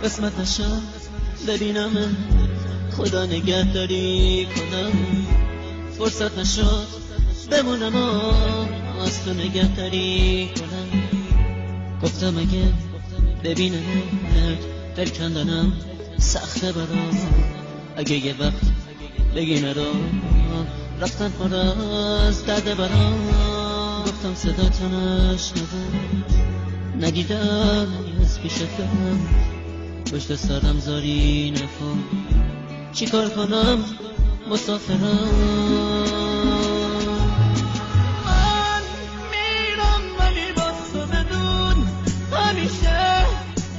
قسمت نشد ببینم خدا نگهداری کنم، فرصت نشد بمونم از تو نگهداری کنم. گفتم اگه ببینم دل کندنم سخته برام، اگه یه وقت بگی نرام رفتن پر از درد برام. گفتم صدا تو نشنوم ندیدم از پیشتم، پشت سرم زاری نکن چی کار کنم مسافرم. من میرم ولی باز تو بدون همیشه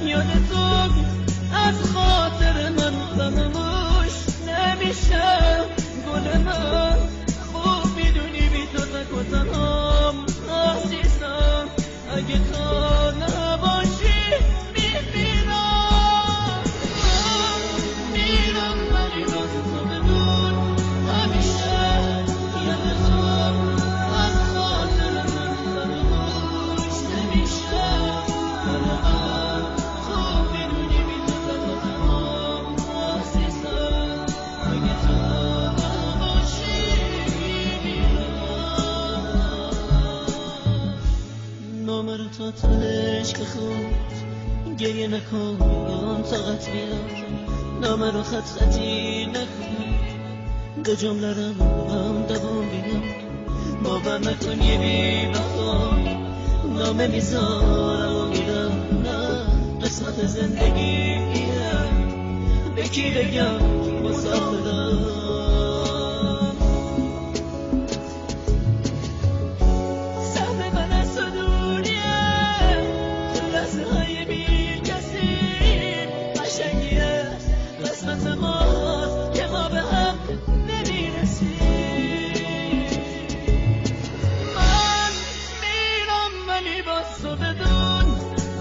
یاد تو از خاطر من فراموش نمیشه. گل من خوب میدونی بی تو تک و تنهام عزیزم، اگه تو نباشی میمیرم. من میرم ولی باز تو بدون همیشه یاد تو از خاطر من فراموش نمیشه. گل من خوب میدونی بی تو تک و تنهام عزیزم، اگه تو نباشی میمیرم. نامه رو تا تهش بخون گریه نکن طاقت بیار، نامه رو خط خطی نکن دو جمله رو هم دوام بیار. باور نکن یه بی وفا نامه میذارم و میرم، نه قسمت زندگیه به کی بگم مسافرم.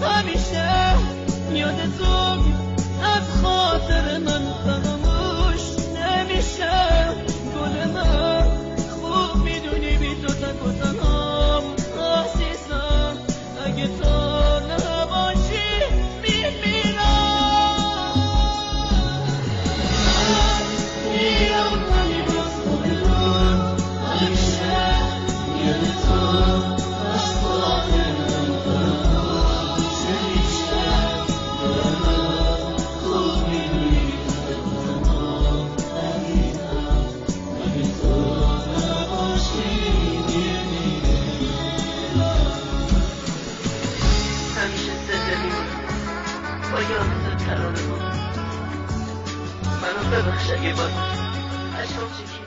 همیشه یاد تو از خاطر من فراموش نمیشه. گل من خوب میدونی بی تو تک و تنهام عزیزم، اگه تو نباشی میمیرم. میرم ولی باز تو بدون همیشه یاد تو از خاطر من فراموش نمیشه. گل من خوب میدونی بی تو تک و تنهام عزیزم، اگه تو نباشی میمیرم. همیشه زنده میمونم با یاد تو ترانه ها، منو ببخش اگه باز اشکام چکید